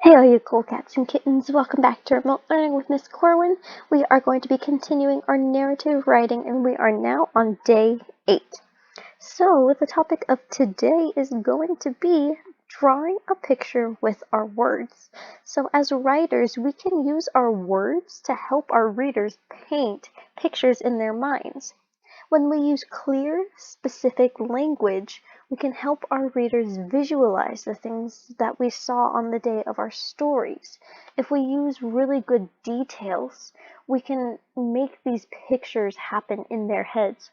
Hey all you cool cats and kittens, welcome back to Remote Learning with Miss Corwin. We are going to be continuing our narrative writing and we are now on day 8. So the topic of today is going to be drawing a picture with our words. So as writers, we can use our words to help our readers paint pictures in their minds. When we use clear, specific language, we can help our readers visualize the things that we saw on the day of our stories. If we use really good details, we can make these pictures happen in their heads.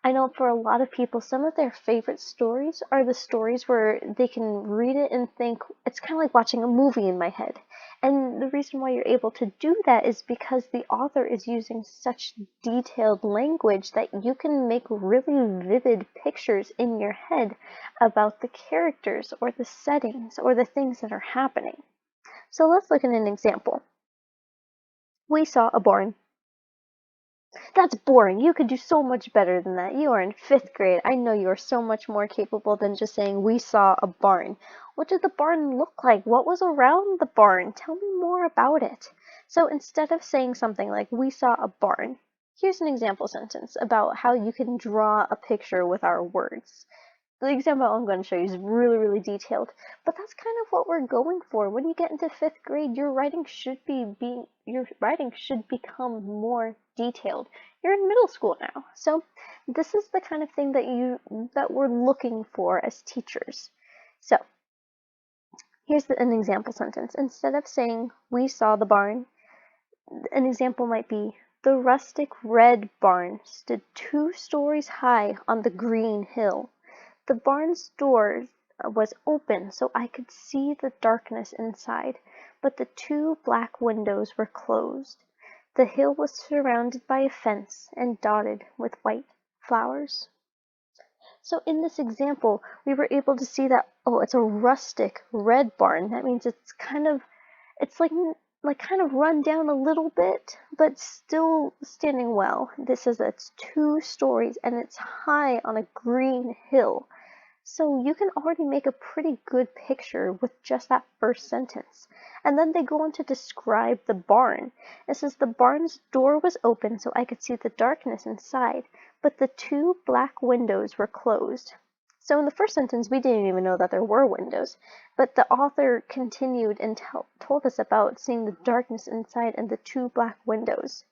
I know for a lot of people, some of their favorite stories are the stories where they can read it and think, it's kind of like watching a movie in my head. And the reason why you're able to do that is because the author is using such detailed language that you can make really vivid pictures in your head about the characters or the settings or the things that are happening. So let's look at an example. We saw a barn. That's boring. You could do so much better than that. You are in 5th grade. I know you are so much more capable than just saying, we saw a barn. What did the barn look like? What was around the barn? Tell me more about it. So instead of saying something like, we saw a barn, here's an example sentence about how you can draw a picture with our words. The example I'm going to show you is really detailed, but that's kind of what we're going for. When you get into 5th grade, your writing should become more detailed. You're in middle school now, so this is the kind of thing that we're looking for as teachers. So here's an example sentence. Instead of saying, we saw the barn, an example might be, the rustic red barn stood 2 stories high on the green hill. The barn's door was open so I could see the darkness inside, but the 2 black windows were closed. The hill was surrounded by a fence and dotted with white flowers. So in this example, we were able to see that, oh, it's a rustic red barn. That means it's like kind of run down a little bit, but still standing well. This says that it's 2 stories and it's high on a green hill. So you can already make a pretty good picture with just that first sentence. And then they go on to describe the barn. It says the barn's door was open so I could see the darkness inside, but the 2 black windows were closed. So in the first sentence, we didn't even know that there were windows, but the author continued and told us about seeing the darkness inside and the 2 black windows.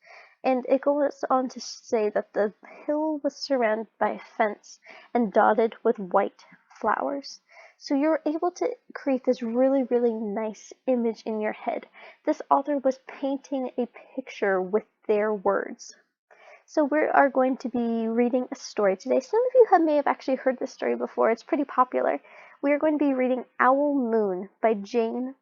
And it goes on to say that the hill was surrounded by a fence and dotted with white flowers. So you're able to create this really nice image in your head. This author was painting a picture with their words. So we are going to be reading a story today. Some of you may have actually heard this story before. It's pretty popular. We are going to be reading Owl Moon by Jane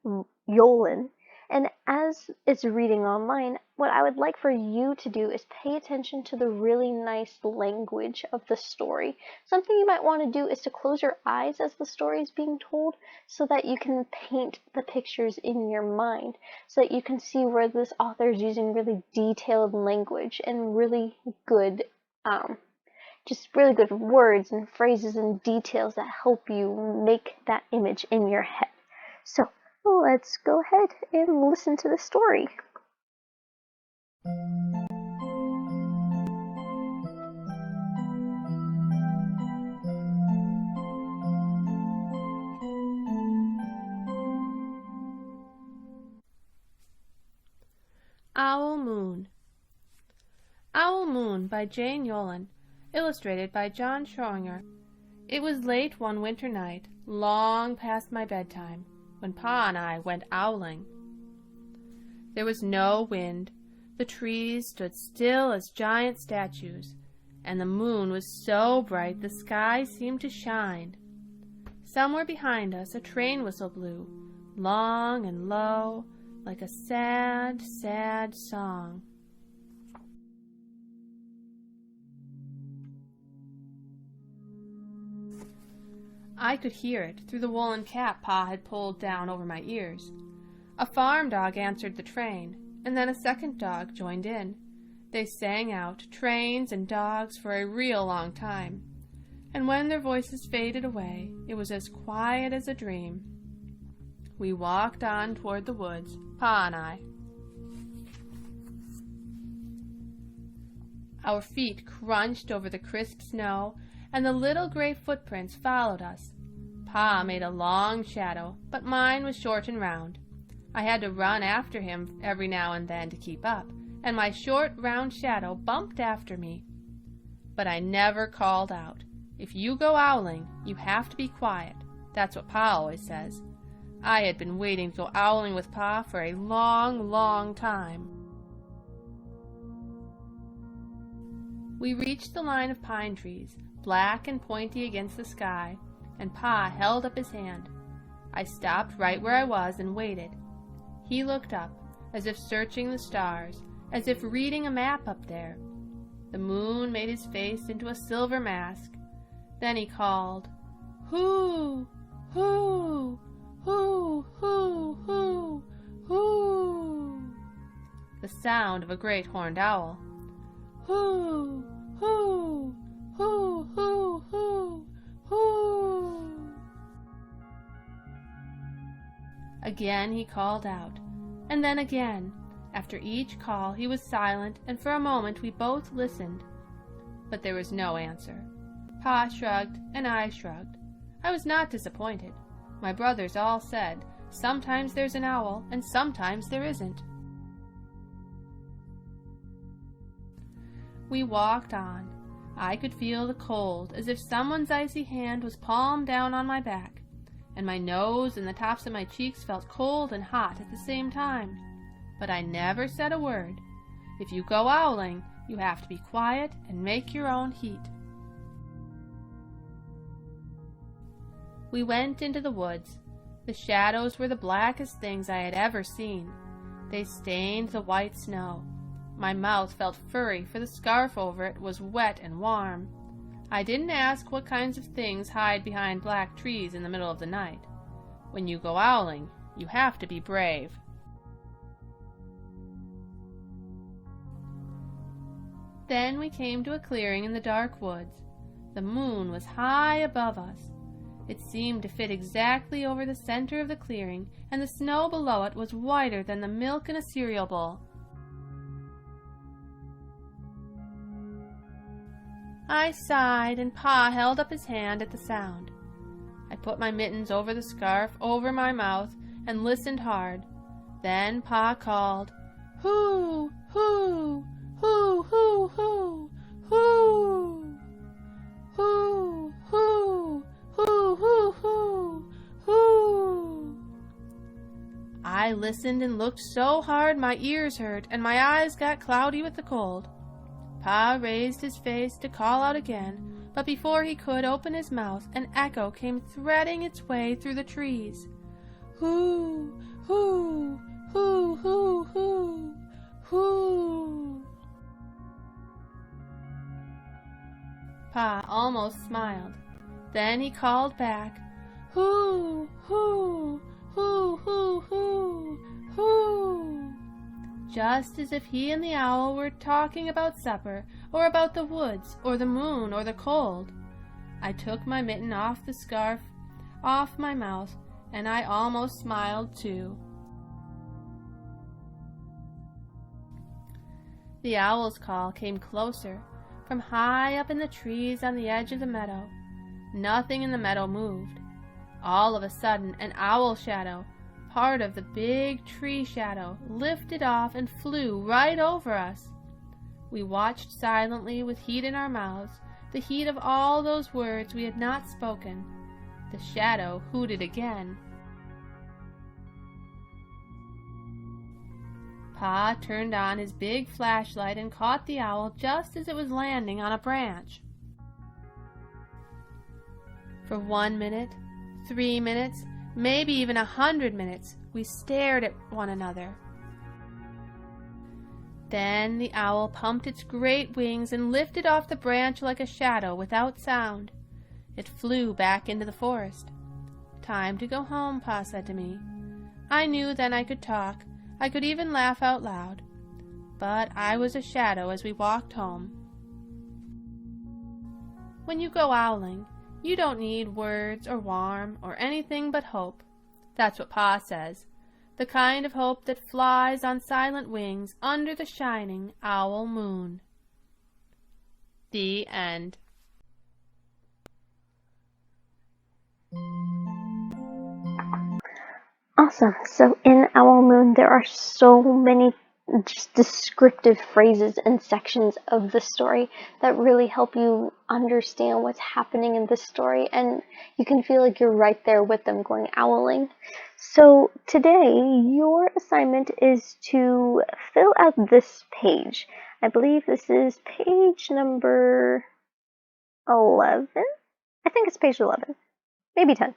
Yolen. And as it's reading online, what I would like for you to do is pay attention to the really nice language of the story. Something you might want to do is to close your eyes as the story is being told so that you can paint the pictures in your mind, so that you can see where this author is using really detailed language and really good just really good words and phrases and details that help you make that image in your head. So let's go ahead and listen to the story. Owl Moon. Owl Moon by Jane Yolen, illustrated by John Schroinger. It was late one winter night, long past my bedtime, when Pa and I went owling. There was no wind, the trees stood still as giant statues, and the moon was so bright the sky seemed to shine. Somewhere behind us a train whistle blew, long and low, like a sad, sad song. I could hear it through the woolen cap Pa had pulled down over my ears. A farm dog answered the train, and then a second dog joined in. They sang out, trains and dogs, for a real long time, and when their voices faded away, it was as quiet as a dream. We walked on toward the woods, Pa and I. Our feet crunched over the crisp snow, and the little gray footprints followed us. Pa made a long shadow, but mine was short and round. I had to run after him every now and then to keep up, and my short, round shadow bumped after me. But I never called out. If you go owling, you have to be quiet. That's what Pa always says. I had been waiting to go owling with Pa for a long, long time. We reached the line of pine trees, black and pointy against the sky, and Pa held up his hand. I stopped right where I was and waited. He looked up, as if searching the stars, as if reading a map up there. The moon made his face into a silver mask. Then he called, "Hoo! Hoo! Hoo! Hoo! Hoo! Hoo!" The sound of a great horned owl. "Hoo! Hoo! Hoo! Hoo! Hoo! Hoo!" Again he called out, and then again. After each call he was silent, and for a moment we both listened. But there was no answer. Pa shrugged, and I shrugged. I was not disappointed. My brothers all said, sometimes there's an owl, and sometimes there isn't. We walked on. I could feel the cold, as if someone's icy hand was palm down on my back, and my nose and the tops of my cheeks felt cold and hot at the same time. But I never said a word. If you go owling, you have to be quiet and make your own heat. We went into the woods. The shadows were the blackest things I had ever seen. They stained the white snow. My mouth felt furry, for the scarf over it was wet and warm. I didn't ask what kinds of things hide behind black trees in the middle of the night. When you go owling, you have to be brave. Then we came to a clearing in the dark woods. The moon was high above us. It seemed to fit exactly over the center of the clearing, and the snow below it was whiter than the milk in a cereal bowl. I sighed, and Pa held up his hand at the sound. I put my mittens over the scarf, over my mouth, and listened hard. Then Pa called, "Hoo! Hoo! Hoo! Hoo! Hoo! Hoo! Hoo! Hoo! Hoo! Hoo! Hoo! Hoo!" I listened and looked so hard my ears hurt, and my eyes got cloudy with the cold. Pa raised his face to call out again, but before he could open his mouth, an echo came threading its way through the trees. "Hoo! Hoo! Hoo! Hoo! Hoo! Hoo!" Pa almost smiled. Then he called back, "Hoo! Hoo! Hoo! Hoo! Hoo! Hoo!" Just as if he and the owl were talking about supper, or about the woods, or the moon, or the cold. I took my mitten off the scarf, off my mouth, and I almost smiled too. The owl's call came closer, from high up in the trees on the edge of the meadow. Nothing in the meadow moved. All of a sudden, an owl shadow, part of the big tree shadow, lifted off and flew right over us. We watched silently with heat in our mouths, the heat of all those words we had not spoken. The shadow hooted again. Pa turned on his big flashlight and caught the owl just as it was landing on a branch. For 1 minute, 3 minutes, maybe even 100 minutes, we stared at one another. Then the owl pumped its great wings and lifted off the branch like a shadow without sound. It flew back into the forest. "Time to go home," Pa said to me. I knew then I could talk. I could even laugh out loud. But I was a shadow as we walked home. When you go owling, you don't need words or warm or anything but hope. That's what Pa says. The kind of hope that flies on silent wings under the shining owl moon. The end. Awesome. So in Owl Moon, there are so many just descriptive phrases and sections of the story that really help you understand what's happening in the story, and you can feel like you're right there with them going owling. So today, your assignment is to fill out this page. I believe this is page number 11. I think it's page 11, maybe 10.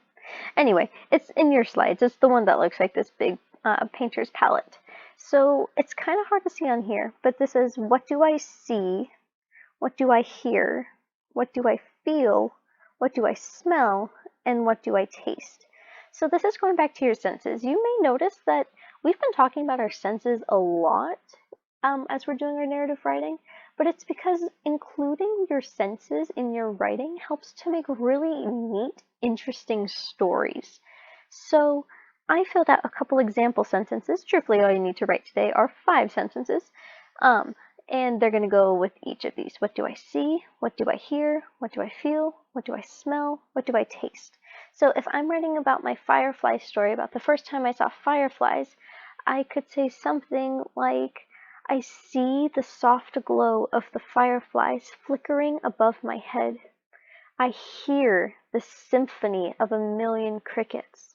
Anyway, it's in your slides. It's the one that looks like this big painter's palette. So it's kind of hard to see on here, but this is, what do I see? What do I hear? What do I feel? What do I smell? And what do I taste? So this is going back to your senses. You may notice that we've been talking about our senses a lot as we're doing our narrative writing, but it's because including your senses in your writing helps to make really neat, interesting stories. So I filled out a couple example sentences. Truthfully, all you need to write today are 5 sentences. And they're going to go with each of these. What do I see? What do I hear? What do I feel? What do I smell? What do I taste? So if I'm writing about my firefly story, about the first time I saw fireflies, I could say something like, I see the soft glow of the fireflies flickering above my head. I hear the symphony of a million crickets.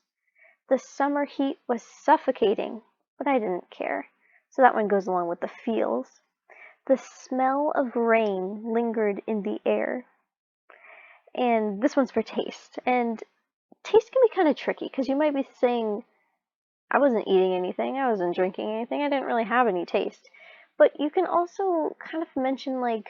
The summer heat was suffocating, but I didn't care. So that one goes along with the feels. The smell of rain lingered in the air. And this one's for taste. And taste can be kind of tricky because you might be saying, I wasn't eating anything, I wasn't drinking anything, I didn't really have any taste. But you can also kind of mention, like,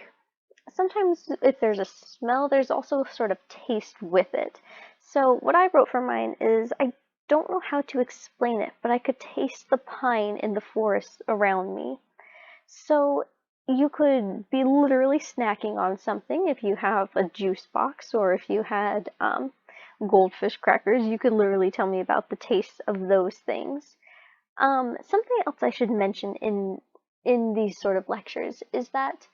sometimes if there's a smell, there's also sort of taste with it. So what I wrote for mine is, I don't know how to explain it, but I could taste the pine in the forest around me. So you could be literally snacking on something if you have a juice box, or if you had goldfish crackers, you could literally tell me about the taste of those things. Something else I should mention in these sort of lectures is that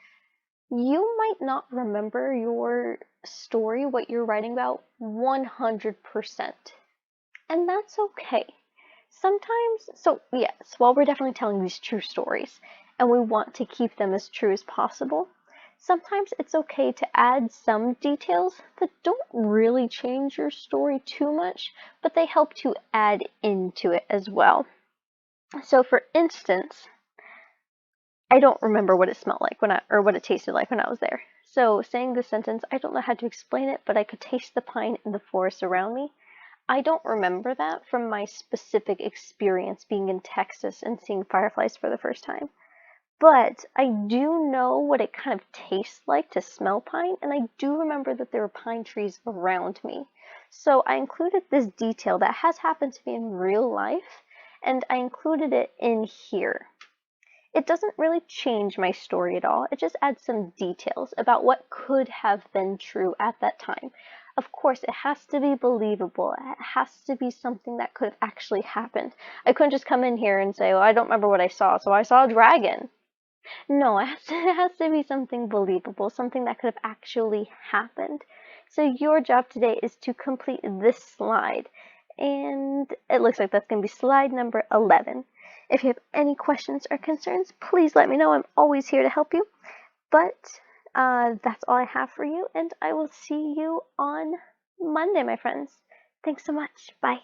you might not remember your story, what you're writing about, 100%. And that's okay. Sometimes, so yes, while we're definitely telling these true stories, and we want to keep them as true as possible, sometimes it's okay to add some details that don't really change your story too much, but they help to add into it as well. So for instance, I don't remember what it smelled like or what it tasted like when I was there. So saying this sentence, I don't know how to explain it, but I could taste the pine in the forest around me. I don't remember that from my specific experience being in Texas and seeing fireflies for the first time. But I do know what it kind of tastes like to smell pine, and I do remember that there were pine trees around me. So I included this detail that has happened to me in real life, and I included it in here. It doesn't really change my story at all, it just adds some details about what could have been true at that time. Of course, it has to be believable, it has to be something that could have actually happened. I couldn't just come in here and say, well, I don't remember what I saw, so I saw a dragon. No, it has to be something believable, something that could have actually happened. So your job today is to complete this slide, and it looks like that's going to be slide number 11. If you have any questions or concerns, please let me know. I'm always here to help you. But that's all I have for you, and I will see you on Monday, my friends. Thanks so much. Bye.